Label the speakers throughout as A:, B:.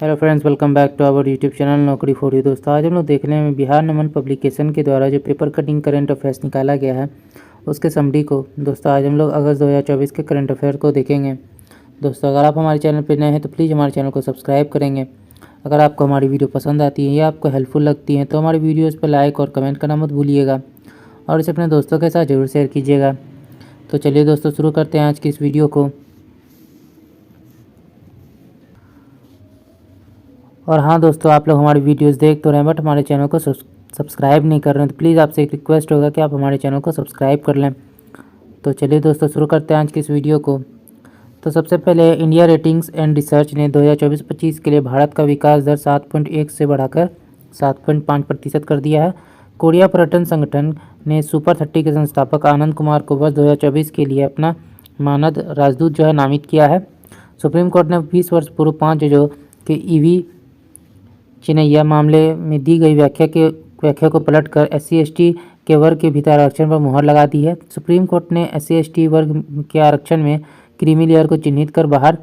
A: Hello friends, welcome back to our YouTube channel Naukri for you. दोस्तों, आज हम लोग देखने में बिहार नमन पब्लिकेशन के द्वारा जो पेपर कटिंग करंट अफेयर्स निकाला गया है उसके समरी को दोस्तों आज हम लोग अगस्त 2024 के करंट अफेयर को देखेंगे। दोस्तों, अगर आप हमारे चैनल पर नए हैं तो प्लीज़ हमारे चैनल को सब्सक्राइब करेंगे। अगर आपको हमारी वीडियो पसंद आती है या आपको हेल्पफुल लगती है तो हमारी वीडियोज़ पर लाइक और कमेंट करना मत भूलिएगा और इसे अपने दोस्तों के साथ ज़रूर शेयर कीजिएगा। तो चलिए दोस्तों, शुरू करते हैं आज की इस वीडियो को। और हाँ दोस्तों, आप लोग हमारी वीडियोस देख तो रहे हैं बट हमारे चैनल को सब्सक्राइब नहीं कर रहे हैं, तो प्लीज़ आपसे एक रिक्वेस्ट होगा कि आप हमारे चैनल को सब्सक्राइब कर लें। तो चलिए दोस्तों, शुरू करते हैं आज की इस वीडियो को। तो सबसे पहले इंडिया रेटिंग्स एंड रिसर्च ने 2024-25 के लिए भारत का विकास दर 7.1 से बढ़ाकर 7.5% कर दिया है। कोरिया पर्यटन संगठन ने सुपर 30 के संस्थापक आनंद कुमार को वर्ष 2024 के लिए अपना मानद राजदूत नामित किया है। सुप्रीम कोर्ट ने 20 वर्ष पूर्व 5 जजों के ईवी चिनैया मामले में दी गई व्याख्या को पलटकर SC/ST के वर्ग के भीतर आरक्षण पर मुहर लगा दी है। सुप्रीम कोर्ट ने SC/ST वर्ग के आरक्षण में क्रीमी लेयर को चिन्हित कर बाहर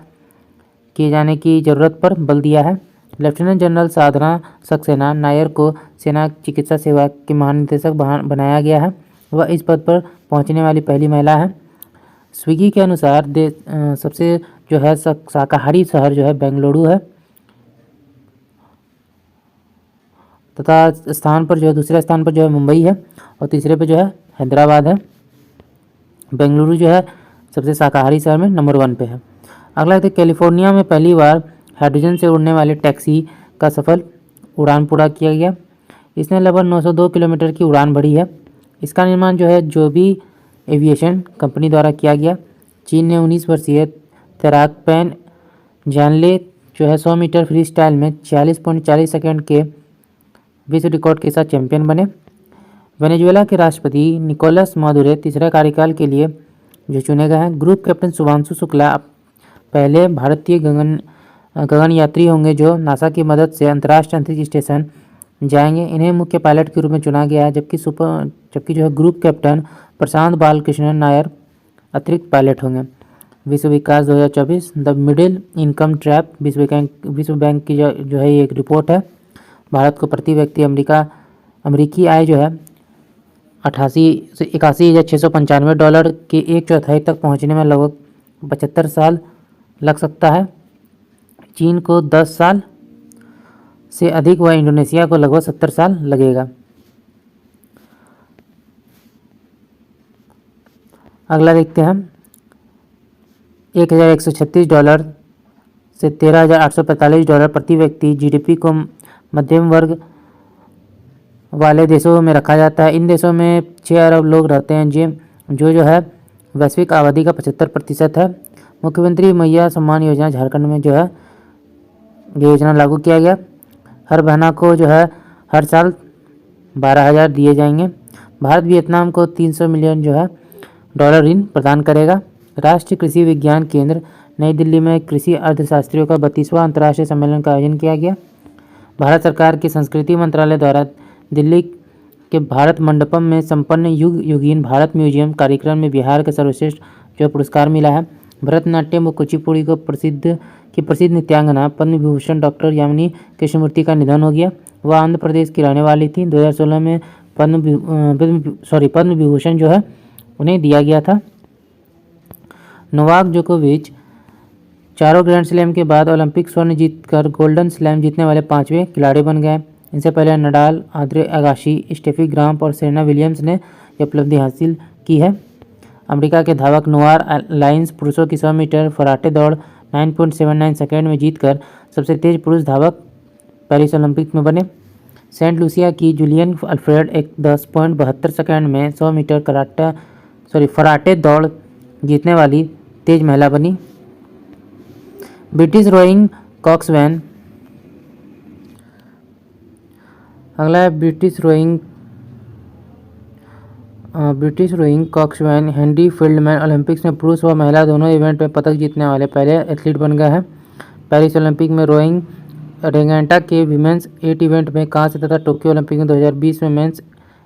A: किए जाने की जरूरत पर बल दिया है। लेफ्टिनेंट जनरल साधना सक्सेना नायर को सेना चिकित्सा सेवा के महानिदेशक बनाया गया है। वह इस पद पर पहुंचने वाली पहली महिला है। स्विगी के अनुसार सबसे शाकाहारी शहर बेंगलुरु है तथा स्थान पर दूसरे स्थान पर मुंबई है और तीसरे पे हैदराबाद है। बेंगलुरु सबसे शाकाहारी शहर में नंबर 1 पे है। अगला है, कैलिफोर्निया में पहली बार हाइड्रोजन से उड़ने वाले टैक्सी का सफल उड़ान पूरा किया गया। इसने लगभग 902 किलोमीटर की उड़ान भरी है। इसका निर्माण जोबी एविएशन कंपनी द्वारा किया गया। चीन ने 19 वर्षीय तैराक पेन जानले 100 मीटर फ्री स्टाइल में 40.40 सेकेंड के विश्व रिकॉर्ड के साथ चैंपियन बने। वेनेजुएला के राष्ट्रपति निकोलस मादुरो तीसरे कार्यकाल के लिए चुने गए हैं। ग्रुप कैप्टन शुभांशु शुक्ला पहले भारतीय गगन यात्री होंगे जो नासा की मदद से अंतर्राष्ट्रीय अंतरिक्ष स्टेशन जाएंगे। इन्हें मुख्य पायलट के रूप में चुना गया है, जबकि ग्रुप कैप्टन प्रशांत बालकृष्णन नायर अतिरिक्त पायलट होंगे। विश्व विकास 2024 द मिडिल इनकम ट्रैप विश्व बैंक की ये एक रिपोर्ट है। भारत को प्रति व्यक्ति अमेरिकी आय 81,695 डॉलर के 1/4 तक पहुंचने में लगभग 75 साल लग सकता है। चीन को 10 साल से अधिक व इंडोनेशिया को लगभग 70 साल लगेगा। अगला देखते हैं, 1,136 डॉलर से 13,845 डॉलर प्रति व्यक्ति GDP को मध्यम वर्ग वाले देशों में रखा जाता है। इन देशों में 6 अरब लोग रहते हैं, जो वैश्विक आबादी का 75% है। मुख्यमंत्री मैया सम्मान योजना झारखंड में ये योजना लागू किया गया। हर बहना को हर साल 12,000 दिए जाएंगे। भारत वियतनाम को 300 मिलियन डॉलर ऋण प्रदान करेगा। राष्ट्रीय कृषि विज्ञान केंद्र नई दिल्ली में कृषि अर्थशास्त्रियों का 32वां अंतर्राष्ट्रीय सम्मेलन का आयोजन किया गया। भारत सरकार के संस्कृति मंत्रालय द्वारा दिल्ली के भारत मंडपम में संपन्न युगीन भारत म्यूजियम कार्यक्रम में बिहार के सर्वश्रेष्ठ पुरस्कार मिला है। भरतनाट्यम व कुचिपुड़ी को प्रसिद्ध नृत्यांगना पद्म विभूषण डॉक्टर यामिनी कृष्णमूर्ति का निधन हो गया। वह आंध्र प्रदेश की रहने वाली थी। 2016 में पद्म विभूषण उन्हें दिया गया था। नोवाक जोकोविच चारों ग्रैंड स्लैम के बाद ओलंपिक स्वर्ण जीतकर गोल्डन स्लैम जीतने वाले 5वें खिलाड़ी बन गए। इनसे पहले नडाल, आंद्रे अगाशी, स्टेफी ग्राम्प और सेरेना विलियम्स ने यह उपलब्धि हासिल की है। अमेरिका के धावक नोआर लाइन्स पुरुषों की 100 मीटर फराटे दौड़ 9.79 सेकेंड में जीतकर सबसे तेज पुरुष धावक पेरिस ओलंपिक में बने। सेंट लूसिया की जूलियन अल्फ्रेड 10.72 सेकेंड में 100 मीटर फराटे दौड़ जीतने वाली तेज महिला बनी। ब्रिटिश रोइंग कॉक्सवैन, अगला है British rowing coxswain Henry Fieldman Olympics में पुरुष व महिला दोनों इवेंट में पदक जीतने वाले पहले एथलीट बन गए हैं। पेरिस ओलंपिक में रोइंग रेगाटा के विमेंस 8 इवेंट में कांस्य तथा टोक्यो ओलंपिक में 2020 में मेंस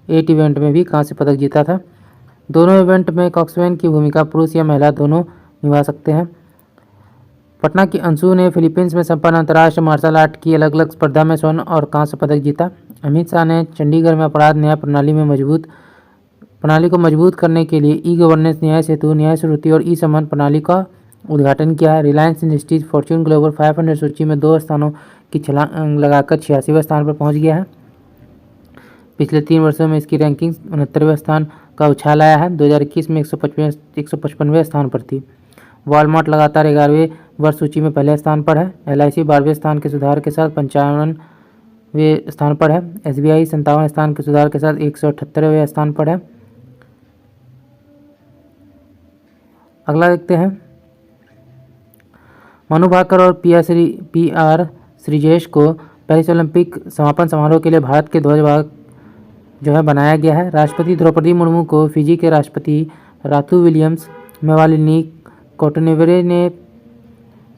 A: 8 इवेंट में भी कांस्य पदक जीता था। दोनों इवेंट में कॉक्सवैन की भूमिका पुरुष या महिला दोनों निभा सकते हैं। पटना की अंशु ने फिलीपींस में संपन्न अंतर्राष्ट्रीय मार्शल आर्ट की अलग अलग स्पर्धा में स्वर्ण और कांस्य पदक जीता। अमित शाह ने चंडीगढ़ में अपराध न्याय प्रणाली को मजबूत करने के लिए ई गवर्नेंस, न्याय सेतु, न्याय स्मृति और ई समन प्रणाली का उद्घाटन किया है। रिलायंस इंडस्ट्रीज फॉर्च्यून ग्लोबल 500 सूची में 2 स्थानों की छलांग लगाकर 86वें स्थान पर पहुंच गया है। पिछले 3 वर्षों में इसकी रैंकिंग 69वें स्थान का उछाल आया है। 2021 में 155वें स्थान पर थी। वॉलमार्ट लगातार 11वें वर्ष सूची में पहले स्थान पर है। LIC 12वें स्थान के सुधार के साथ 95वें स्थान पर है। SBI 57 स्थान के सुधार के साथ 178वें स्थान पर है। अगला देखते हैं। मनु भाकर और PR श्रीजेश को पेरिस ओलंपिक समापन समारोह के लिए भारत के ध्वजवाहक जो है बनाया गया है। राष्ट्रपति द्रौपदी मुर्मू को फिजी के राष्ट्रपति रातू विलियम्स मेवालिनी कोटनेवेरे ने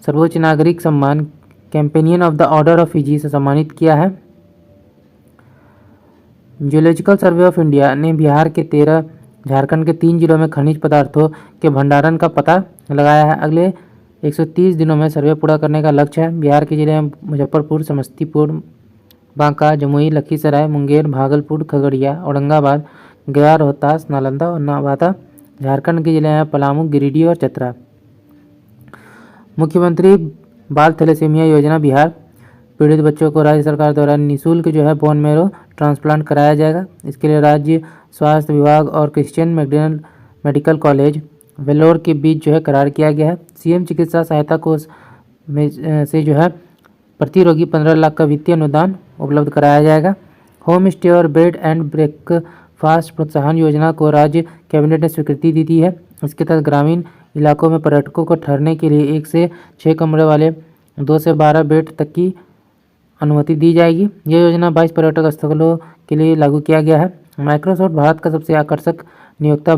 A: सर्वोच्च नागरिक सम्मान companion of the order of Fiji से सम्मानित किया है। जियोलॉजिकल सर्वे ऑफ इंडिया ने बिहार के 13, झारखंड के 3 जिलों में खनिज पदार्थों के भंडारण का पता लगाया है। अगले 130 दिनों में सर्वे पूरा करने का लक्ष्य है। बिहार के जिले में मुजफ्फरपुर, समस्तीपुर, बांका, जमुई, लखीसराय, मुंगेर, भागलपुर, खगड़िया, औरंगाबाद, गया, रोहतास, नालंदा और नवादा। झारखंड के जिले हैं पलामू, गिरिडीह और चतरा। मुख्यमंत्री बाल थैलेसीमिया योजना बिहार पीड़ित बच्चों को राज्य सरकार द्वारा निःशुल्क जो है बोन मैरो ट्रांसप्लांट कराया जाएगा। इसके लिए राज्य स्वास्थ्य विभाग और क्रिश्चियन मेडिकल कॉलेज वेलोर के बीच जो है करार किया गया है। CM चिकित्सा सहायता कोष में से जो है प्रति रोगी 15 लाख का वित्तीय अनुदान उपलब्ध कराया जाएगा। होम स्टे और बेड एंड ब्रेकफास्ट प्रोत्साहन योजना को राज्य कैबिनेट ने स्वीकृति दी थी है। इसके तहत ग्रामीण इलाकों में पर्यटकों को ठहरने के लिए 1 से 6 कमरे वाले 2 से 12 बेड तक की अनुमति दी जाएगी। यह योजना 22 पर्यटक स्थलों के लिए लागू किया गया है। माइक्रोसॉफ्ट भारत का सबसे आकर्षक नियोक्ता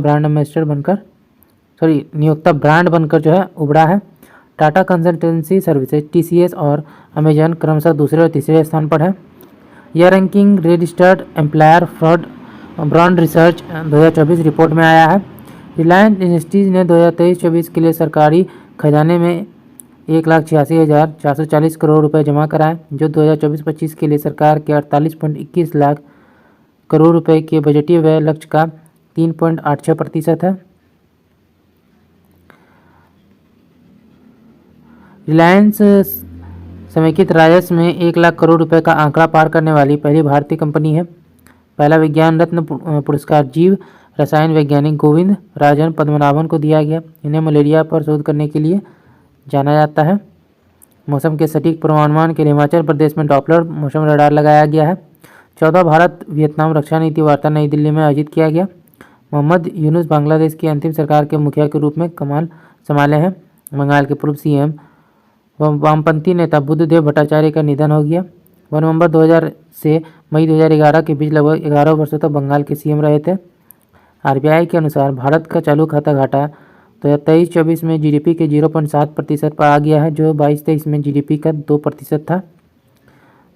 A: ब्रांड बनकर जो है उभरा है। टाटा कंसल्टेंसी सर्विसेज TCS और अमेजन क्रमशः दूसरे और तीसरे स्थान पर है। यह ranking registered employer brand research 2024 report में आया है। रिलायंस इंडस्ट्रीज ने 2023-24 के लिए सरकारी खजाने में 1,86,440 करोड़ रुपए जमा कराए, जो 2024-25 के लिए सरकार के 48.21 लाख करोड़ रुपए के बजटीय व्यय लक्ष्य का 3.86% है। रिलायंस समेकित राजस्व में 1 लाख करोड़ रुपए का आंकड़ा पार करने वाली पहली भारतीय कंपनी है। पहला विज्ञान रत्न पुरस्कार जीव रसायन वैज्ञानिक गोविंद राजन पद्मनाभन को दिया गया। इन्हें मलेरिया पर शोध करने के लिए जाना जाता है। मौसम के सटीक पूर्वानुमान के लिए हिमाचल प्रदेश में डॉपलर मौसम रडार लगाया गया है। 14 भारत वियतनाम रक्षा नीति वार्ता नई दिल्ली में आयोजित किया गया। मोहम्मद यूनुस बांग्लादेश की अंतिम सरकार के मुखिया के रूप में कमान संभाले हैं। बंगाल के पूर्व CM वामपंथी नेता बुद्धदेव भट्टाचार्य का निधन हो गया। वह नवंबर 2000 से मई 2011 के बीच लगभग 11 वर्षों तक बंगाल के CM रहे थे। RBI के अनुसार भारत का चालू खाता घाटा 2023-24 में GDP के 0.7% पर आ गया है, जो 22-23 में GDP का 2% था।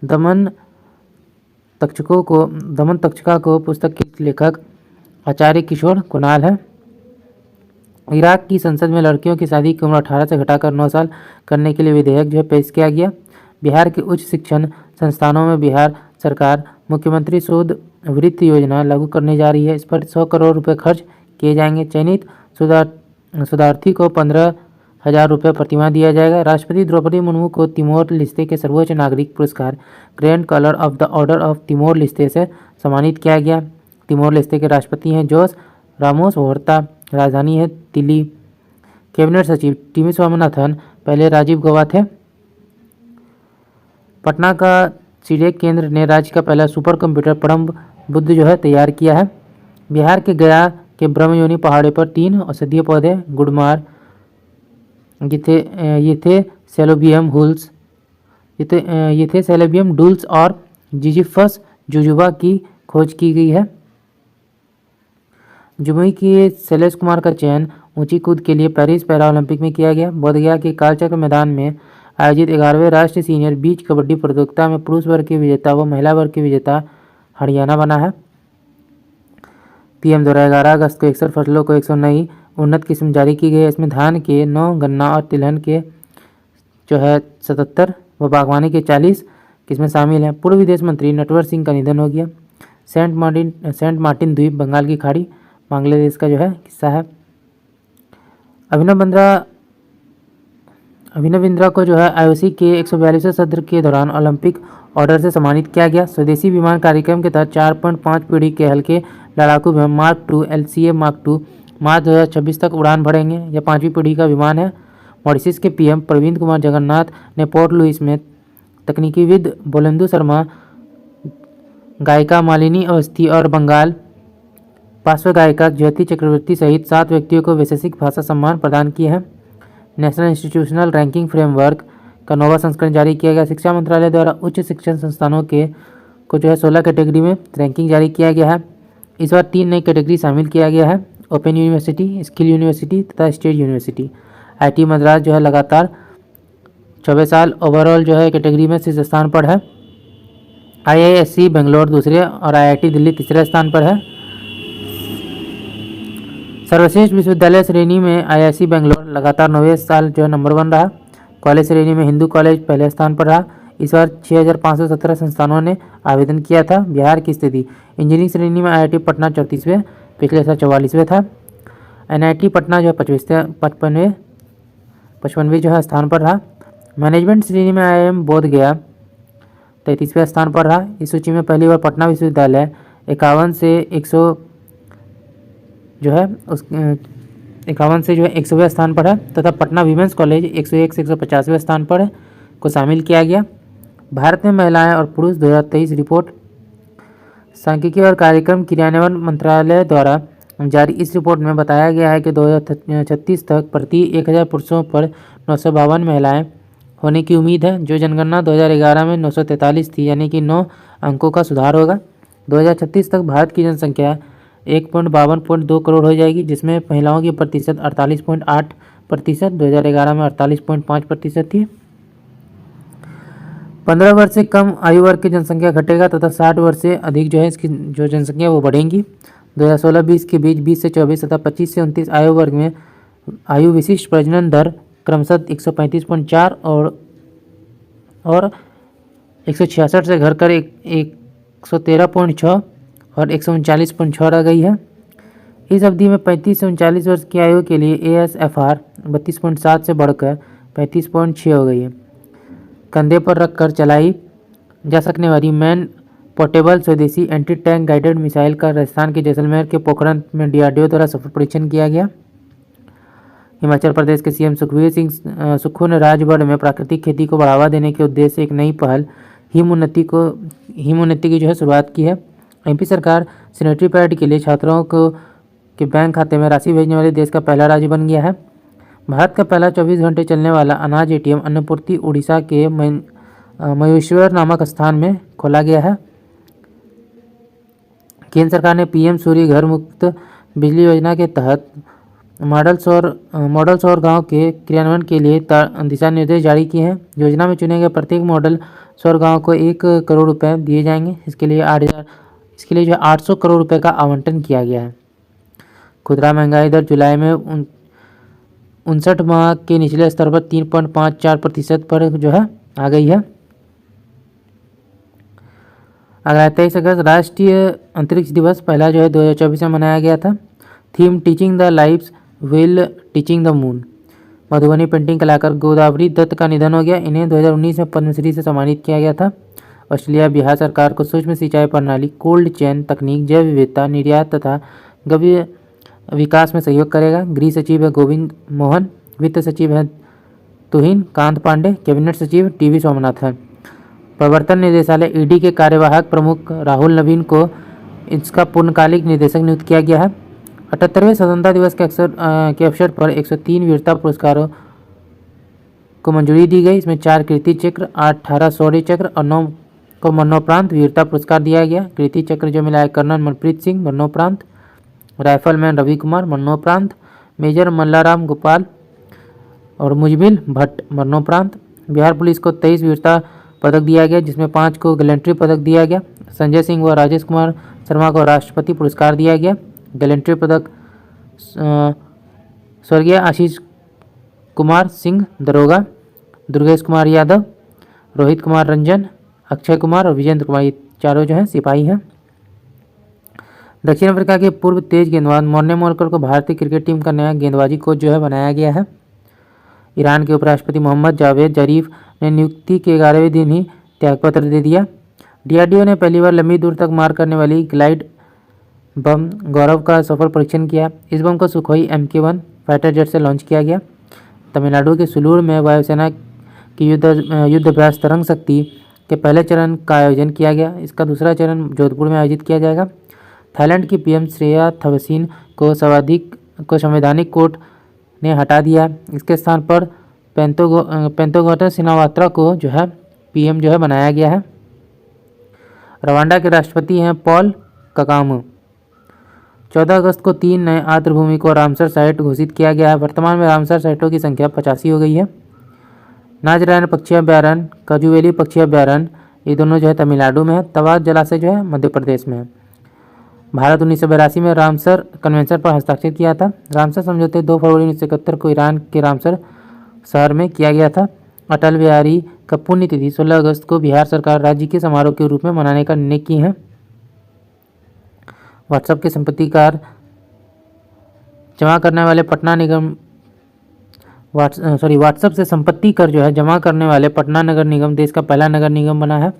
A: दमन तक्षका को पुस्तक के लेखक आचार्य किशोर कुणाल है। इराक की संसद में लड़कियों की शादी की उम्र 18 से घटाकर 9 साल करने के लिए विधेयक जो है पेश किया गया। बिहार के उच्च शिक्षण संस्थानों में बिहार सरकार मुख्यमंत्री शोध वृत्ति योजना लागू करने जा रही है। इस पर 100 करोड़ रुपए खर्च किए जाएंगे। चयनित शोधार्थी को 15,000 रुपये प्रतिमाह दिया जाएगा। राष्ट्रपति द्रौपदी मुर्मू को तिमोर लेस्ते के सर्वोच्च नागरिक पुरस्कार grand collar of the order of Timor Leste से सम्मानित किया गया। तिमोर लेस्ते के राष्ट्रपति हैं जोस रामोस होर्ता। राजधानी है दिल्ली। कैबिनेट सचिव टीवी स्वामीनाथन पहले राजीव गौबा थे। पटना का सीडेक केंद्र ने राज्य का पहला सुपर कंप्यूटर परम बुद्ध जो है तैयार किया है। बिहार के गया के ब्रह्मयोनी पहाड़ी पर 3 औषधीय पौधे गुडमार येथेसेलेबियम डुल्स और जिजिफस जुजुबा की खोज की गई है। जमुई के शैलेश कुमार का चयन ऊंची कूद के लिए पेरिस पैरा ओलंपिक में किया गया। बोधगया के कालचक्र मैदान में आयोजित 11वें राष्ट्रीय सीनियर बीच कबड्डी प्रतियोगिता में पुरुष वर्ग के विजेता व महिला वर्ग के विजेता हरियाणा बना है। PM द्वारा 11 अगस्त को 61 फसलों को 100 नई उन्नत किस्म जारी की गई है। इसमें धान के 9, गन्ना और तिलहन के जो है 77 व बागवानी के 40 किस्में शामिल हैं। पूर्व विदेश मंत्री नटवर सिंह का निधन हो गया। सेंट मार्टिन द्वीप बंगाल की खाड़ी बांग्लादेश का जो है हिस्सा है। अभिनव बिंद्रा को जो है आईओसी के 142वें सत्र के दौरान ओलंपिक ऑर्डर से सम्मानित किया गया। स्वदेशी विमान कार्यक्रम के तहत 4.5 पीढ़ी के हल्के लड़ाकू विमान मार्क 2 LCA मार्क 2 मार्च 2026 तक उड़ान भरेंगे। यह 5वीं पीढ़ी का विमान है। मॉरिशस के पीएम प्रविंद कुमार जगन्नाथ ने पोर्ट लुइस में तकनीकीविद बोलेंदु शर्मा, गायिका मालिनी अवस्थी और बंगाल पार्श्व गायिका ज्योति चक्रवर्ती सहित 7 व्यक्तियों को वैश्विक भाषा सम्मान प्रदान किए हैं। नेशनल इंस्टीट्यूशनल रैंकिंग फ्रेमवर्क का 9वां संस्करण जारी किया गया। शिक्षा मंत्रालय द्वारा उच्च शिक्षण संस्थानों को जो है 16 कैटेगरी में रैंकिंग जारी किया गया है। इस बार 3 नई कैटेगरी शामिल किया गया है, ओपन यूनिवर्सिटी, स्किल यूनिवर्सिटी तथा स्टेट यूनिवर्सिटी। आईटी मद्रास जो है लगातार 24 साल ओवरऑल जो है कैटेगरी में शीर्ष स्थान पर है। IISc बेंगलोर दूसरे और IIT दिल्ली तीसरे स्थान पर है। सर्वश्रेष्ठ विश्वविद्यालय श्रेणी में IISc बेंगलोर लगातार 9वें साल जो है नंबर 1 रहा। कॉलेज श्रेणी में हिंदू कॉलेज पहले स्थान पर रहा। इस बार 6517 संस्थानों ने आवेदन किया था। बिहार की स्थिति, इंजीनियरिंग श्रेणी में IIT पटना 34वें, पिछले साल 44वें था। NIT पटना जो है 55वें जो है स्थान पर रहा। मैनेजमेंट श्रेणी में IIM बोध गया 33वें स्थान पर रहा। इस सूची में पहली बार पटना विश्वविद्यालय 51 से 100 जो है 100वें स्थान पर है तथा पटना वीमेंस कॉलेज 101 से 150वें स्थान पर को शामिल किया गया। भारत में महिलाएं और पुरुष 2023 रिपोर्ट, सांख्यिकी और कार्यक्रम क्रियान्वयन मंत्रालय द्वारा जारी इस रिपोर्ट में बताया गया है कि 2036 तक प्रति 1000 पुरुषों पर 952 महिलाएं होने की उम्मीद है, जो जनगणना 2011 में 943 थी, यानी कि 9 अंकों का सुधार होगा। 2036 तक भारत की जनसंख्या 1.52.2 करोड़ हो जाएगी, जिसमें महिलाओं की प्रतिशत 48.8%, 2011 में 48.5% थी। 15 वर्ष से कम आयु वर्ग की जनसंख्या घटेगा तथा 60 वर्ष से अधिक जो है इसकी जो जनसंख्या वो बढ़ेंगी। 2016-20 के बीच 20 से 24 तथा 25 से 29 आयु वर्ग में आयु विशिष्ट प्रजनन दर क्रमशः 135.4 और 166 से घटकर 113.6 और 139.6 रह गई है। इस अवधि में 35 से 39 वर्ष की आयु के लिए ASFR 32.7 से बढ़कर 35.6 हो गई है। कंधे पर रखकर चलाई जा सकने वाली मैन पोर्टेबल स्वदेशी एंटी टैंक गाइडेड मिसाइल का राजस्थान के जैसलमेर के पोखरण में DRDO द्वारा सफल परीक्षण किया गया। हिमाचल प्रदेश के CM सुखबीर सिंह सुक्खू ने राज्यभर में प्राकृतिक खेती को बढ़ावा देने के उद्देश्य से एक नई पहल हिम उन्नति की जो है शुरुआत की है। MP सरकार सैनिटरी पैड के लिए छात्रों के बैंक खाते में राशि भेजने वाले देश का पहला राज्य बन गया है। भारत का पहला 24 घंटे चलने वाला अनाज ATM अन्नपूर्ति उड़ीसा के मयूरेश्वर नामक स्थान में खोला गया है। केंद्र सरकार ने PM सूर्य घर मुक्त बिजली योजना के तहत मॉडल सौर गांव के क्रियान्वयन के लिए दिशा निर्देश जारी किए हैं। योजना में चुने गए प्रत्येक मॉडल सौर गांव को 1 करोड़ रुपए दिए जाएंगे। इसके लिए जो 800 करोड़ रुपए का आवंटन किया गया है। खुदरा महंगाई दर जुलाई में 59 माह के निचले स्तर पर 3.54% पर जो है आ गई है। अगला 23 अगस्त राष्ट्रीय अंतरिक्ष दिवस पहला जो है 2024 में मनाया गया था। Theme teaching the lives wheel teaching the moon. Madhubani painting कलाकार गोदावरी दत्त का निधन हो गया। इन्हें 2019 में पद्मश्री से सम्मानित किया गया था। ऑस्ट्रेलिया बिहार सरकार को सूक्ष्म सिंचाई प्रणाली, कोल्ड चेन तकनीक, जैव विविधता, निर्यात तथा गव्य विकास में सहयोग करेगा। गृह सचिव है गोविंद मोहन, वित्त सचिव है तुहिन कांत पांडे, कैबिनेट सचिव TV सोमनाथ है। प्रवर्तन निदेशालय ED के कार्यवाहक प्रमुख राहुल नवीन को इसका पूर्णकालिक निदेशक नियुक्त किया गया है। 78वें स्वतंत्रता दिवस के अवसर पर 103 वीरता पुरस्कारों को मंजूरी दी गई। इसमें 4 कीर्ति चक्र, 18 शौर्य चक्र और 9 को मरणोपरांत वीरता पुरस्कार दिया गया। कीर्ति चक्र जो मिला है कर्नल मनप्रीत सिंह मरणोपरांत, राइफलमैन रवि कुमार मरणोपरांत, मेजर मल्लाराम गोपाल और मुजमिल भट्ट मरणोपरांत। बिहार पुलिस को 23 वीरता पदक दिया गया, जिसमें 5 को गैलेंट्री पदक दिया गया। संजय सिंह व राजेश कुमार शर्मा को राष्ट्रपति पुरस्कार दिया गया। गैलेंट्री पदक स्वर्गीय आशीष कुमार सिंह दरोगा, दुर्गेश कुमार यादव, रोहित कुमार रंजन, अक्षय कुमार और विजेंद्र कुमार, ये चारों जो हैं सिपाही हैं। दक्षिण अफ्रीका के पूर्व तेज गेंदबाज मॉर्ने मॉर्कल को भारतीय क्रिकेट टीम का नया गेंदबाजी कोच जो है बनाया गया है। ईरान के उपराष्ट्रपति मोहम्मद जावेद जरीफ ने नियुक्ति के 11वें दिन ही त्यागपत्र दे दिया। डीआरडीओ ने पहली बार लंबी दूर तक मार करने वाली ग्लाइड बम गौरव का सफल परीक्षण किया। इस बम को सुखोई MK-1 फाइटर जेट से लॉन्च किया गया। तमिलनाडु के सुलूर में वायुसेना की युद्धाभ्यास तरंग शक्ति के पहले चरण का आयोजन किया गया। इसका दूसरा चरण जोधपुर में आयोजित किया जाएगा। थाईलैंड की PM श्रेया थवसीन को संवैधानिक कोर्ट ने हटा दिया। इसके स्थान पर पेंतोगोटा सिनावात्रा को जो है PM जो है बनाया गया है। रवांडा के राष्ट्रपति हैं पॉल कगामे। 14 अगस्त को 3 नए आर्द्रभूमि को रामसर साइट घोषित किया गया है। वर्तमान में रामसर साइटों की संख्या 85 हो गई है। नाजरैन पक्षी अभ्यारण्य, कजुवेली पक्षी अभ्यारण्य, ये दोनों जो है तमिलनाडु में है। तवाज जलाशय जो है मध्य प्रदेश में है। भारत 1982 में रामसर कन्वेंशन पर हस्ताक्षर किया था। रामसर समझौते 2 फरवरी 1971 को ईरान के रामसर शहर में किया गया था। अटल बिहारी का पुण्यतिथि 16 अगस्त को बिहार सरकार राज्य के समारोह के रूप में मनाने का निर्णय की है। व्हाट्सएप के संपत्ति कर जमा करने वाले पटना निगम व्हाट्सएप से संपत्ति कर जो है जमा करने वाले पटना नगर निगम देश का पहला नगर निगम बना है।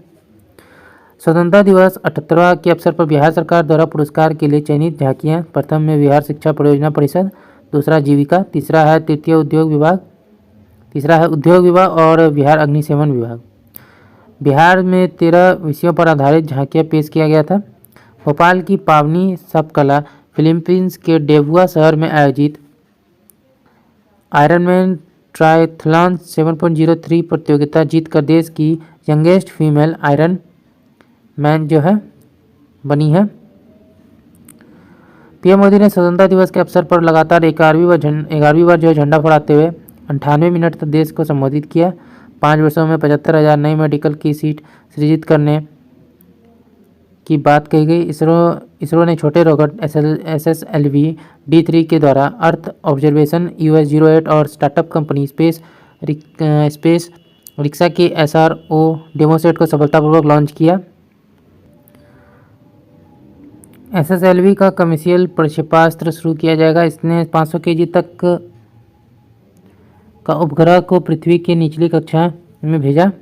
A: स्वतंत्रता दिवस 78वां के अवसर पर बिहार सरकार द्वारा पुरस्कार के लिए चयनित झांकियां। प्रथम में बिहार शिक्षा परियोजना परिषद, दूसरा जीविका, तीसरा है उद्योग विभाग और बिहार अग्निशमन विभाग। बिहार में 13 विषयों पर आधारित झांकियां पेश किया गया था। भोपाल की पावनी सबकला फिलीपींस के डेबुआ शहर में आयोजित आयरनमैन ट्रायथलॉन 7.03 प्रतियोगिता जीतकर देश की यंगेस्ट फीमेल आयरन मैन जो है बनी है। PM मोदी ने स्वतंत्रता दिवस के अवसर पर लगातार 11वीं बार जो है झंडा फहराते हुए 98 मिनट तक देश को संबोधित किया। 5 वर्षों में 75,000 नई मेडिकल की सीट सृजित करने की बात कही गई। इसरो ने छोटे रॉकेट SSLV D3 के द्वारा अर्थ ऑब्जर्वेशन US-08 और स्टार्टअप कंपनी स्पेस रिक्शा के SRO डेमोसेट को सफलतापूर्वक लॉन्च किया। SSLV का कमर्शियल प्रक्षेपास्त्र शुरू किया जाएगा। इसने 500 kg तक का उपग्रह को पृथ्वी के निचली कक्षा में भेजा।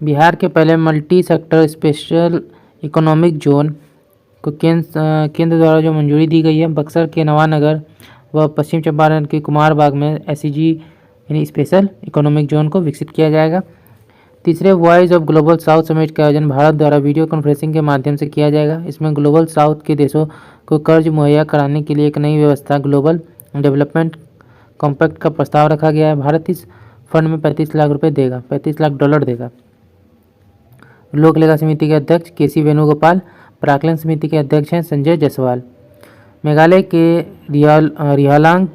A: बिहार के पहले multi sector special economic zone को केंद्र द्वारा जो मंजूरी दी गई है। बक्सर के नवानगर व पश्चिम चंपारण के कुमारबाग में SEG यानी स्पेशल इकोनॉमिक जोन को विकसित किया जाएगा। तीसरे voice of global south summit का आयोजन भारत द्वारा वीडियो कॉन्फ्रेंसिंग के माध्यम से किया जाएगा। इसमें ग्लोबल साउथ के देशों को कर्ज मुहैया कराने के लिए एक नई व्यवस्था ग्लोबल डेवलपमेंट कॉम्पैक्ट का प्रस्ताव रखा गया है। भारत इस फंड में 35 लाख रुपये देगा, $35 लाख देगा। लोक लेखा समिति के अध्यक्ष KC वेणुगोपाल, प्राक्कलन समिति के अध्यक्ष हैं संजय जायसवाल। मेघालय के रिहालांग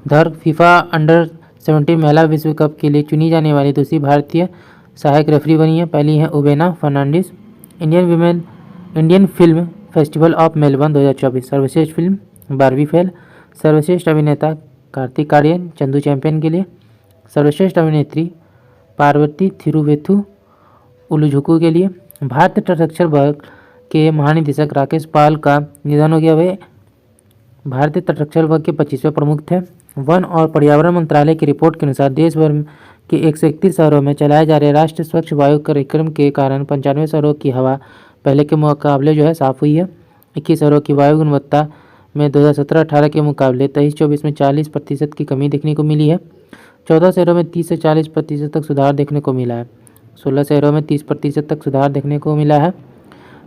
A: धर फीफा अंडर-17 महिला विश्व कप के लिए चुनी जाने वाली दूसरी भारतीय सहायक रेफरी बनी है। पहली हैं Ubena Fernandes. Indian film festival of Melbourne 2024 सर्वश्रेष्ठ फिल्म बारबी फेल। सर्वश्रेष्ठ अभिनेता कार्तिक आर्यन चंदू चैंपियन के लिए। सर्वश्रेष्ठ अभिनेत्री पार्वती थिरुवेथु उलुझुकू के लिए। भारतीय तटरक्षक बल के महानिदेशक राकेश पाल का निधन हो गया। वे भारतीय तटरक्षक बल के 25वें प्रमुख थे। वन और पर्यावरण मंत्रालय की रिपोर्ट के अनुसार देश भर के 131 शहरों में चलाए जा रहे राष्ट्रीय स्वच्छ वायु कार्यक्रम के कारण 95 शहरों की हवा पहले के मुकाबले जो है साफ हुई है। 21 शहरों की वायु गुणवत्ता में 2017-18 के मुकाबले 23-24 में 40% की कमी देखने को मिली है। 14 शहरों में 30 से 40% तक सुधार देखने को मिला है। 16 शहरों में 30% तक सुधार देखने को मिला है।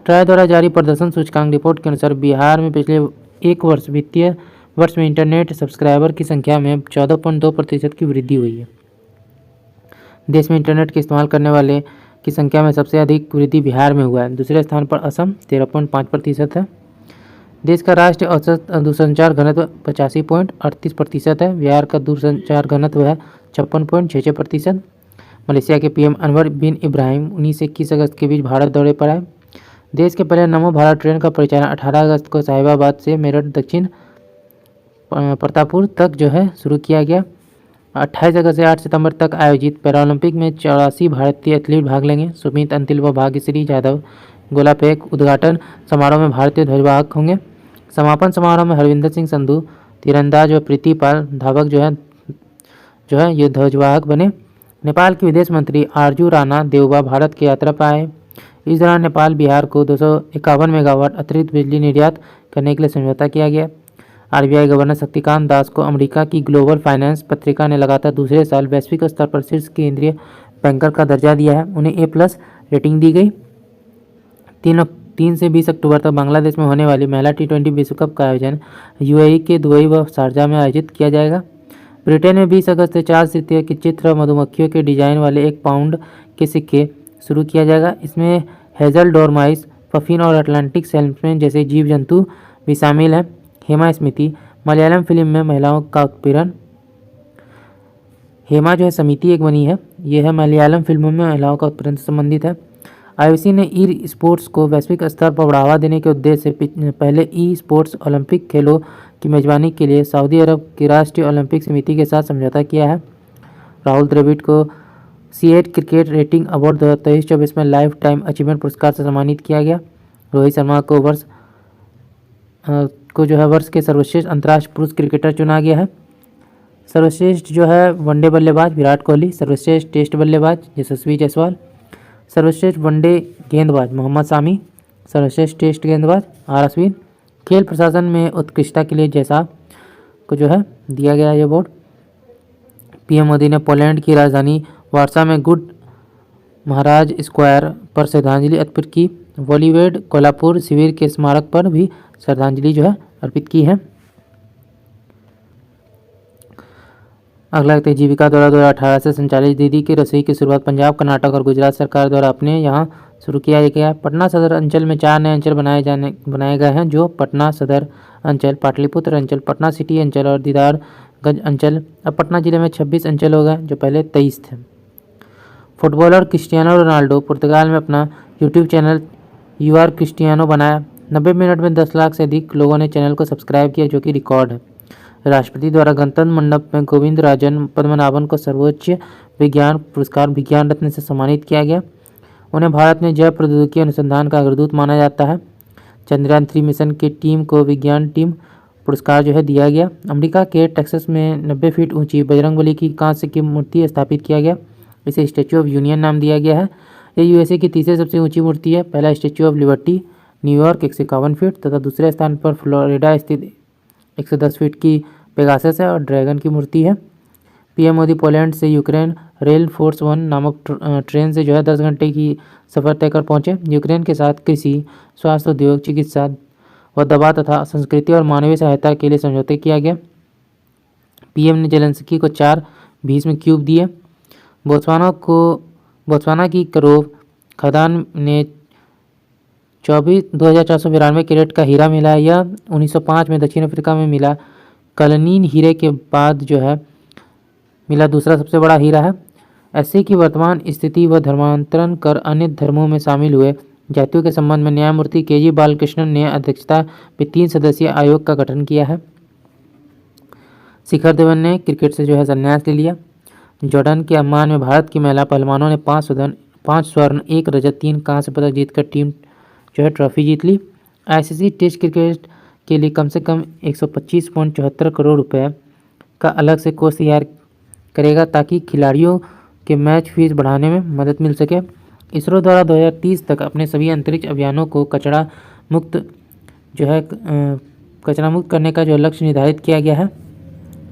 A: ट्राई द्वारा जारी प्रदर्शन सूचकांक रिपोर्ट के अनुसार बिहार में पिछले एक वित्तीय वर्ष में इंटरनेट सब्सक्राइबर की संख्या में 14.2% की वृद्धि हुई है। देश में इंटरनेट के इस्तेमाल करने वाले की संख्या में सबसे अधिक वृद्धि बिहार में हुआ है। दूसरे स्थान पर असम 13.5% है। देश का राष्ट्रीय औसत दूरसंचार घनत्व 85.38% है। बिहार का दूरसंचार घनत्व है 56.66%। मलेशिया के PM अनवर बिन इब्राहिम 19 से 21 अगस्त के बीच भारत दौरे पर आए। देश के पहले नमो भारत ट्रेन का परिचालन 18 अगस्त को साहिबाबाद से मेरठ दक्षिण प्रतापपुर तक जो है शुरू किया गया। 28 अगस्त से 8 सितंबर तक आयोजित पैरालंपिक में 84 भारतीय एथलीट भाग लेंगे। सुमित अंतिल व भाग्यश्री यादव गोला फेंक उद्घाटन समारोह में भारतीय ध्वजवाहक होंगे। समापन समारोह में हरविंदर सिंह संधू तीरंदाज व प्रीति पाल धावक जो है ये ध्वजवाहक बने। नेपाल के विदेश मंत्री आरजू राणा देवबा भारत की यात्रा पर आए। इस दौरान नेपाल बिहार को 251 मेगावाट अतिरिक्त बिजली निर्यात करने के लिए समझौता किया गया। आरबीआई गवर्नर शक्तिकांत दास को अमेरिका की ग्लोबल फाइनेंस पत्रिका ने लगातार दूसरे साल वैश्विक स्तर पर शीर्ष केंद्रीय बैंकर का दर्जा दिया है। उन्हें A+ रेटिंग दी गई। 3 से 20 अक्टूबर तक बांग्लादेश में होने वाली महिला T20 विश्व कप का आयोजन UAE के दुबई व शारजा में आयोजित किया जाएगा। ब्रिटेन में 20 अगस्त से चार्ल्स तृतीय के चित्र मधुमक्खियों के डिजाइन वाले 1 पाउंड के सिक्के शुरू किया जाएगा। इसमें हेजल डोरमाइस, पफिन और अटलांटिक सैल्मन जैसे जीव जंतु भी शामिल हैं। हेमा स्मिति मलयालम फिल्म में महिलाओं का उत्पीड़न। हेमा जो है समिति एक बनी है, यह है मलयालम फिल्मों में महिलाओं का उत्पीड़न से संबंधित है। आईओसी ने ई स्पोर्ट्स को वैश्विक स्तर पर बढ़ावा देने के उद्देश्य से पहले ई स्पोर्ट्स ओलंपिक खेलों की मेजबानी के लिए सऊदी अरब की राष्ट्रीय ओलंपिक समिति के साथ समझौता किया है। राहुल द्रविड़ को C8 क्रिकेट रेटिंग अवार्ड 2023-24 में लाइफ टाइम अचीवमेंट पुरस्कार से सम्मानित किया गया। रोहित शर्मा को वर्ष के सर्वश्रेष्ठ अंतर्राष्ट्रीय पुरुष क्रिकेटर चुना गया है। सर्वश्रेष्ठ जो है वनडे बल्लेबाज विराट कोहली, सर्वश्रेष्ठ टेस्ट बल्लेबाज यशस्वी जायसवाल, सर्वश्रेष्ठ वनडे गेंदबाज मोहम्मद शामी, सर्वश्रेष्ठ टेस्ट गेंदबाज R अश्विन। खेल प्रशासन में उत्कृष्टता के लिए जैसा को जो है दिया गया ये अवार्ड। पीएम मोदी ने पोलैंड की राजधानी वार्सा में गुड महाराज स्क्वायर पर श्रद्धांजलि अर्पित की। वॉलीवेड कोल्हापुर शिविर के स्मारक पर भी श्रद्धांजलि जो है अर्पित की है। अगला है जीविका द्वारा 2018 से संचालित दीदी की रसोई की शुरुआत पंजाब, कर्नाटक और गुजरात सरकार द्वारा अपने यहाँ शुरू किया गया। पटना सदर अंचल में 4 नए अंचल बनाए गए हैं, जो पटना सदर अंचल, पाटलिपुत्र अंचल, पटना सिटी अंचल और दीदारगंज अंचल। अब पटना जिले में 26 अंचल हो गए, जो पहले 23 थे। फुटबॉलर क्रिस्टियानो रोनाल्डो पुर्तगाल में अपना यूट्यूब चैनल यूआर क्रिस्टियानो बनाया। 90 मिनट में 10 लाख से अधिक लोगों ने चैनल को सब्सक्राइब किया, जो कि रिकॉर्ड है। राष्ट्रपति द्वारा गणतंत्र मंडप में गोविंद राजन पद्मनाभन को सर्वोच्च विज्ञान पुरस्कार विज्ञान रत्न से सम्मानित किया गया। उन्हें भारत में जैव प्रौद्योगिकी अनुसंधान का अग्रदूत माना जाता है। चंद्रयान 3 मिशन की टीम को विज्ञान टीम पुरस्कार जो है दिया गया। अमेरिका के टेक्सास में 90 फीट ऊंची बजरंगबली की कांस्य की मूर्ति स्थापित किया गया। इसे स्टैच्यू ऑफ यूनियन नाम दिया गया है। यह यूएसए की तीसरी सबसे ऊंची मूर्ति है। पहला statue of liberty New York 151 feet तथा दूसरे स्थान पर फ्लोरिडा स्थित 110 फीट की पेगासस है और ड्रैगन की मूर्ति है। पीएम मोदी पोलैंड से यूक्रेन रेल फोर्स 1 नामक ट्रेन से जो है 10 घंटे की सफ़र तय कर पहुंचे। यूक्रेन के साथ कृषि, स्वास्थ्य, उद्योग, चिकित्सा व दवा तथा संस्कृति और मानवीय सहायता के लिए समझौते किया गया। पीएम ने जेलेंस्की को 4 भीष्म क्यूब दिए। बोत्सवाना की करोव खदान ने 24,492 कैरेट का हीरा मिला। यह 1905 में दक्षिण अफ्रीका में मिला कलनीन हीरे के बाद जो है मिला दूसरा सबसे बड़ा हीरा है। एससी की वर्तमान स्थिति व धर्मांतरण कर अन्य धर्मों में शामिल हुए जातियों के संबंध में न्यायमूर्ति KG बालकृष्णन ने अध्यक्षता में 3 सदस्यीय आयोग का गठन किया है। शिखर धवन ने क्रिकेट से जो है संन्यास ले लिया। जॉर्डन के अम्मान में भारत की महिला पहलवानों ने 5 स्वर्ण 1 रजत 3 कांस्य पदक जीतकर टीम जो है ट्रॉफी जीत ली। आईसीसी टेस्ट क्रिकेट के लिए कम से कम 125.74 करोड़ रुपए का अलग से कोष तैयार करेगा, ताकि खिलाड़ियों के मैच फीस बढ़ाने में मदद मिल सके। इसरो द्वारा 2030 तक अपने सभी अंतरिक्ष अभियानों को कचरा मुक्त करने का जो लक्ष्य निर्धारित किया गया है।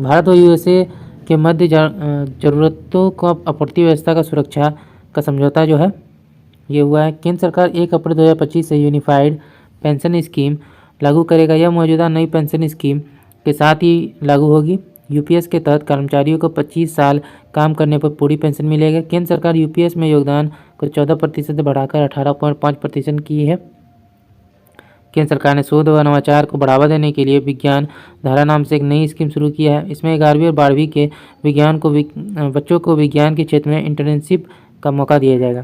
A: भारत और यूएसए के मध्य जरूरतों को आपूर्ति व्यवस्था का सुरक्षा का समझौता जो है ये हुआ है। केंद्र सरकार 1 अप्रैल 2025 से यूनिफाइड पेंशन स्कीम लागू करेगा। यह मौजूदा नई पेंशन स्कीम के साथ ही लागू होगी। यूपीएस के तहत कर्मचारियों को 25 साल काम करने पर पूरी पेंशन मिलेगी। केंद्र सरकार यूपीएस में योगदान को 14% से बढ़ाकर 18.5% की है। केंद्र सरकार ने शोध व नवाचार को बढ़ावा देने के लिए विज्ञान धारा नाम से एक नई स्कीम शुरू की है। इसमें 11वीं और 12वीं के बच्चों को विज्ञान के क्षेत्र में इंटर्नशिप का मौका दिया जाएगा।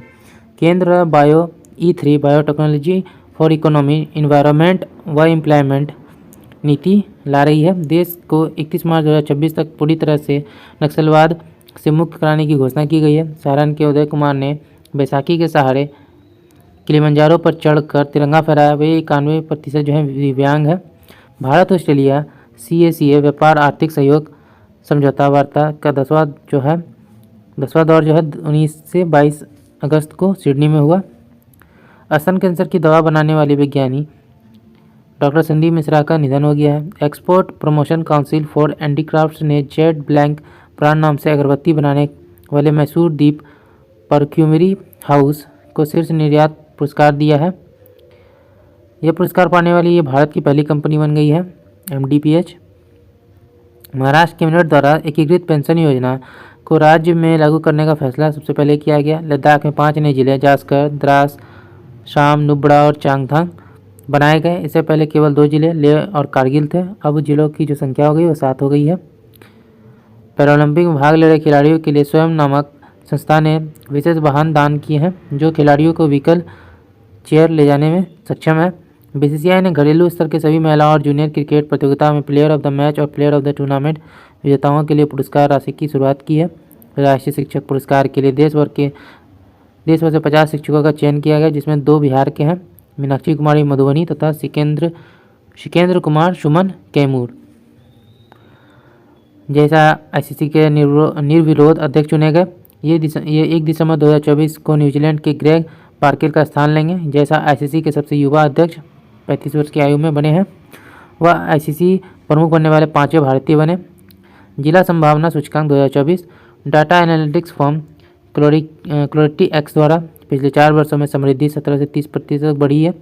A: केंद्र बायोटेक्नोलॉजी फॉर इकोनॉमी, इन्वायरमेंट व एम्प्लॉयमेंट नीति ला रही है। देश को 31 मार्च 2026 तक पूरी तरह से नक्सलवाद से मुक्त कराने की घोषणा की गई है। सारण के उदय कुमार ने बैसाखी के सहारे किलिमंजारो पर चढ़कर तिरंगा फहराया। वे 91% जो है दिव्यांग है। भारत ऑस्ट्रेलिया CACA व्यापार आर्थिक सहयोग समझौता वार्ता का 10वां दौर जो है 19 से 22 अगस्त को सिडनी में हुआ। स्तन कैंसर की दवा बनाने वाले विज्ञानी डॉक्टर संदीप मिश्रा का निधन हो गया है। Export promotion council for handicrafts ने जेड ब्लैंक ब्रांड नाम से अगरबत्ती बनाने वाले मैसूर दीप परफ्यूमरी हाउस को शीर्ष निर्यात पुरस्कार दिया है। यह पुरस्कार पाने वाली ये भारत की पहली कंपनी बन गई है। MDPH। महाराष्ट्र कैबिनेट द्वारा एकीकृत पेंशन योजना को राज्य में लागू करने का फैसला सबसे पहले किया गया। लद्दाख में 5 नए जिले जास्कर, द्रास, शाम, नुब्रा और चांगथांग बनाए गए। इससे पहले केवल 2 जिले लेह और कारगिल थे। अब जिलों की जो संख्या हो गई वो 7 हो गई है। पैरालंपिक में भाग ले रहे खिलाड़ियों के लिए स्वयं नामक संस्था ने विशेष वाहन दान किए हैं जो खिलाड़ियों को व्हीकल चेयर ले जाने में सक्षम है। BCCI ने घरेलू स्तर के सभी महिला और जूनियर क्रिकेट प्रतियोगिता में प्लेयर ऑफ द मैच और प्लेयर ऑफ द टूर्नामेंट विजेताओं के लिए पुरस्कार राशि की शुरुआत की है। राष्ट्रीय शिक्षक पुरस्कार के लिए देश भर से 50 शिक्षकों का चयन किया गया, जिसमें 2 बिहार के हैं, मीनाक्षी कुमारी मधुबनी तथा सिकेंद्र कुमार सुमन कैमूर। जैसा ICC के निर्विरोध अध्यक्ष चुने गए। ये 1 दिसंबर 2024 को न्यूजीलैंड के ग्रेग पार्केल का स्थान लेंगे। जैसा ICC के सबसे युवा अध्यक्ष 35 वर्ष की आयु में बने हैं। वह ICC प्रमुख बनने वाले 5वें भारतीय बने। जिला संभावना सूचकांक 2024 डाटा एनालिटिक्स फर्म क्लोरिटी एक्स द्वारा पिछले 4 वर्षों में समृद्धि 17 से 30% बढ़ी है।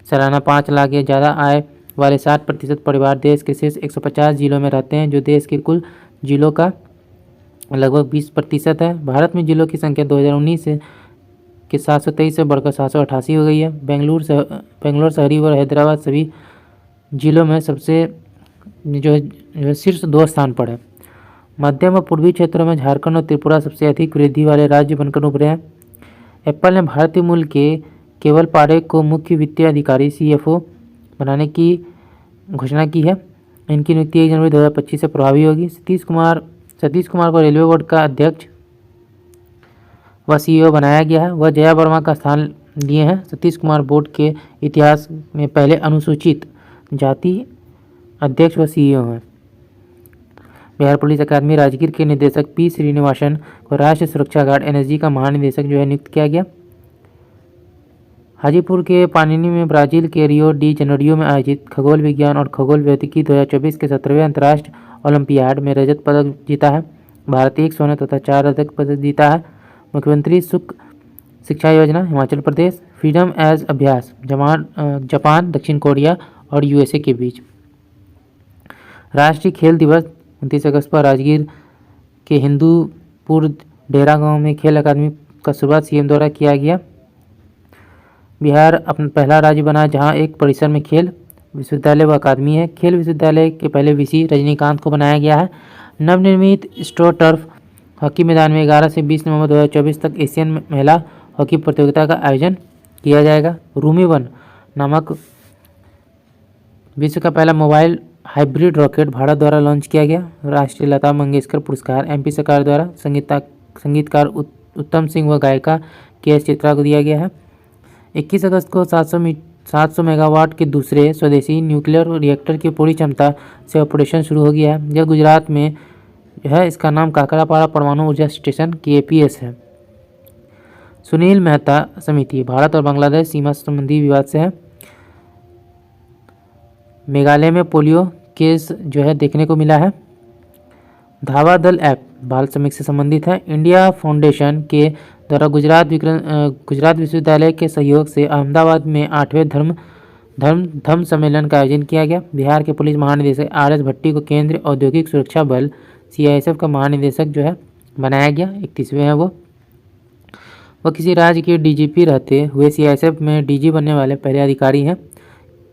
A: सालाना 5 लाख या ज़्यादा आय वाले 60% परिवार देश के शीर्ष 150 जिलों में रहते हैं, जो देश के कुल जिलों का लगभग 20% है। भारत में जिलों की संख्या 2019 के 723 से बढ़कर 788 हो गई है। बेंगलोर शहरी और हैदराबाद सभी जिलों में सबसे जो है शीर्ष 2 स्थान पर है। मध्यम और पूर्वी क्षेत्रों में झारखंड और त्रिपुरा सबसे अधिक वृद्धि वाले राज्य बनकर उभरे हैं। एप्पल ने भारतीय मूल के केवल पारेख को मुख्य वित्तीय अधिकारी CFO बनाने की घोषणा की है। इनकी नियुक्ति 1 जनवरी 2025 से प्रभावी होगी। सतीश कुमार को रेलवे बोर्ड का अध्यक्ष व CEO बनाया गया है। वह जया वर्मा का स्थान लिए हैं। सतीश कुमार बोर्ड के इतिहास में पहले अनुसूचित जाति अध्यक्ष व CEO हैं। बिहार पुलिस अकादमी राजगीर के निदेशक P श्रीनिवासन को राष्ट्रीय सुरक्षा गार्ड NSG का महानिदेशक जो है नियुक्त किया गया। हाजीपुर के पानिनी में ब्राजील के रियो डी जेनेरियो में आयोजित खगोल विज्ञान और खगोल भौतिकी 2024 के 17वें अंतर्राष्ट्रीय ओलंपियाड में रजत पदक जीता है। भारत 1 स्वर्ण तथा 4 रजत पदक जीता है। मुख्यमंत्री सुख शिक्षा योजना हिमाचल प्रदेश। फ्रीडम एज अभ्यास जापान, दक्षिण कोरिया और USA के बीच। राष्ट्रीय खेल दिवस 29 अगस्त पर राजगीर के हिंदूपुर डेरा गांव में खेल अकादमी का शुरुआत CM द्वारा किया गया। बिहार अपना पहला राज्य बना जहां एक परिसर में खेल विश्वविद्यालय व अकादमी है। खेल विश्वविद्यालय के पहले VC रजनीकांत को बनाया गया है। नवनिर्मित स्ट्रो टर्फ हॉकी मैदान में 11 से 20 नवंबर 2024 तक एशियन महिला हॉकी प्रतियोगिता का आयोजन किया जाएगा। रूमी 1 नामक विश्व का पहला मोबाइल हाइब्रिड रॉकेट भारत द्वारा लॉन्च किया गया। राष्ट्रीय लता मंगेशकर पुरस्कार MP सरकार द्वारा संगीतकार उत्तम सिंह व गायिका KS चित्रा को दिया गया है। 21 अगस्त को 700 मेगावाट के दूसरे स्वदेशी न्यूक्लियर रिएक्टर की पूरी क्षमता से ऑपरेशन शुरू हो गया है। यह गुजरात में है। इसका नाम काकरापाड़ा परमाणु ऊर्जा स्टेशन KAPS है। सुनील मेहता समिति भारत और बांग्लादेश सीमा संबंधी विवाद से है। मेघालय में पोलियो केस जो है देखने को मिला है। धावा दल ऐप बाल श्रमिक से संबंधित है। इंडिया फाउंडेशन के द्वारा गुजरात विश्वविद्यालय के सहयोग से अहमदाबाद में 8वें धर्म सम्मेलन का आयोजन किया गया। बिहार के पुलिस महानिदेशक RS भट्टी को केंद्रीय औद्योगिक सुरक्षा बल CISF का महानिदेशक जो है बनाया गया। 31वें है वो किसी राज्य के DGP रहते हुए CISF में DG बनने वाले पहले अधिकारी हैं।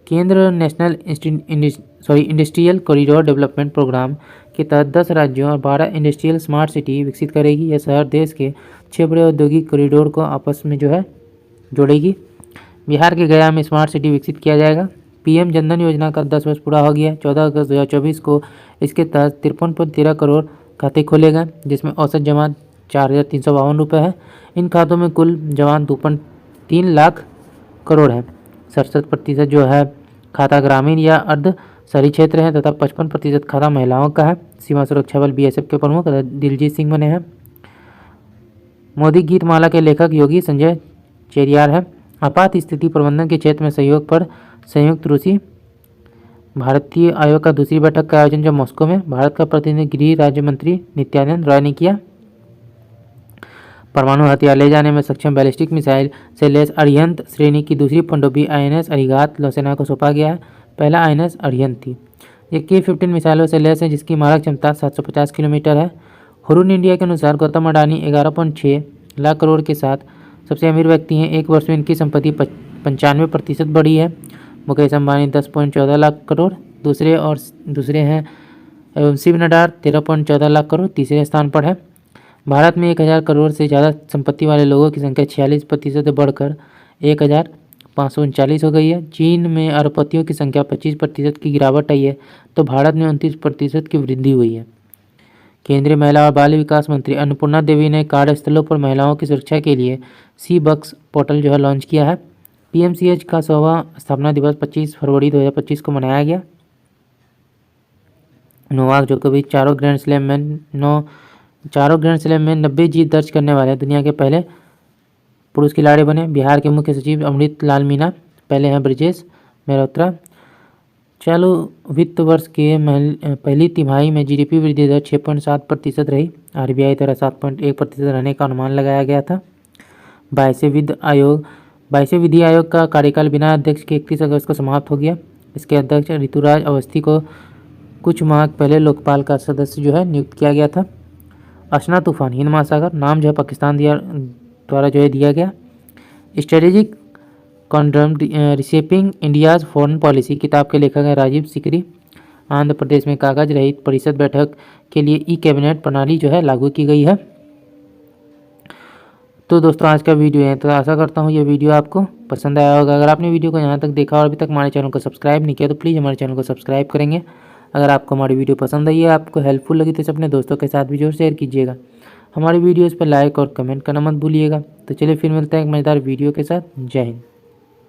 A: केंद्र national industrial corridor development programme के तहत 10 राज्यों और 12 इंडस्ट्रियल स्मार्ट सिटी विकसित करेगी। यह शहर देश के 6 बड़े औद्योगिक कॉरिडोर को आपस में जो है जोड़ेगी। बिहार के गया में स्मार्ट सिटी विकसित किया जाएगा। पीएम जनधन योजना का 10 वर्ष पूरा हो गया। 14 अगस्त 2024 को इसके तहत 53.13 करोड़ खाते खोले गए, जिसमें औसत जमा 4,352 रुपये है। इन खातों में कुल जमा 2.3 लाख करोड़ है। 67% जो है खाता ग्रामीण या अर्ध शहरी क्षेत्र है तथा 55% खाता महिलाओं का है। सीमा सुरक्षा बल बीएसएफ के प्रमुख दिलजीत सिंह बने हैं। मोदी गीत माला के लेखक योगी संजय चेरियार है। आपात स्थिति प्रबंधन के क्षेत्र में सहयोग पर संयुक्त रूसी भारतीय आयोग का दूसरी बैठक का आयोजन जो मॉस्को में भारत का प्रतिनिधि गृह राज्य मंत्री नित्यानंद राय ने किया। परमाणु हथियार ले जाने में सक्षम बैलिस्टिक मिसाइल से लैस अरिहंत श्रेणी की दूसरी पनडुब्बी आईएनएस अरिगात नौसेना को सौंपा गया है। पहला आईएनएस अरिहंत थी। ये K-15 मिसाइलों से लैस है जिसकी मारक क्षमता 750 किलोमीटर है। हुरून इंडिया के अनुसार गौतम अडानी 11.6 लाख करोड़ के साथ सबसे अमीर व्यक्ति हैं। एक वर्ष में इनकी संपत्ति 95% बढ़ी है। मुकेश अंबानी 10.14 लाख करोड़ दूसरे हैं। शिव नडार 13.14 लाख करोड़ तीसरे स्थान पर है। भारत में 1000 करोड़ से ज़्यादा संपत्ति वाले लोगों की संख्या 46% से बढ़कर 1539 हो गई है। चीन में अरबपतियों की संख्या 25% की गिरावट आई है तो भारत में 29% की वृद्धि हुई है। केंद्रीय महिला और बाल विकास मंत्री अन्नपूर्णा देवी ने कार्यस्थलों पर महिलाओं की सुरक्षा के लिए सी-बक्स पोर्टल जो है लॉन्च किया है। पीएमसीएच का 100वां स्थापना दिवस 25 फरवरी 2025 को मनाया गया। नोवाक जोकोविच चारों ग्रैंड स्लैम में 90 जीत दर्ज करने वाले दुनिया के पहले पुरुष खिलाड़ी बने। बिहार के मुख्य सचिव अमृत लाल मीणा पहले हैं ब्रजेश मेहरोत्रा। चालू वित्त वर्ष के पहली तिमाही में जीडीपी वृद्धि दर 6.7% रही। आरबीआई द्वारा 7.1% रहने का अनुमान लगाया गया था। 22वें विधि आयोग का कार्यकाल बिना अध्यक्ष के 31 अगस्त को समाप्त हो गया। इसके अध्यक्ष ऋतुराज अवस्थी को कुछ माह पहले लोकपाल का सदस्य जो है नियुक्त किया गया था। अशना तूफान हिंद महासागर नाम जो है पाकिस्तान द्वारा जो है दिया गया। Strategic कॉन्ड्रम reshaping India's foreign policy किताब के लेखक हैं राजीव सिकरी। आंध्र प्रदेश में कागज रहित परिषद बैठक के लिए ई कैबिनेट प्रणाली जो है लागू की गई है। तो दोस्तों आज का वीडियो है, तो आशा करता हूँ ये वीडियो आपको पसंद आया होगा। अगर आपने वीडियो को यहाँ तक देखा और अभी तक हमारे चैनल को सब्सक्राइब नहीं किया तो प्लीज़ हमारे चैनल को सब्सक्राइब करेंगे। अगर आपको हमारी वीडियो पसंद आई है, आपको हेल्पफुल लगी तो इसे अपने दोस्तों के साथ भी जरूर शेयर कीजिएगा। हमारी वीडियोज़ पर लाइक और कमेंट करना मत भूलिएगा। तो चलिए फिर मिलते हैं एक मज़ेदार वीडियो के साथ। जय हिंद।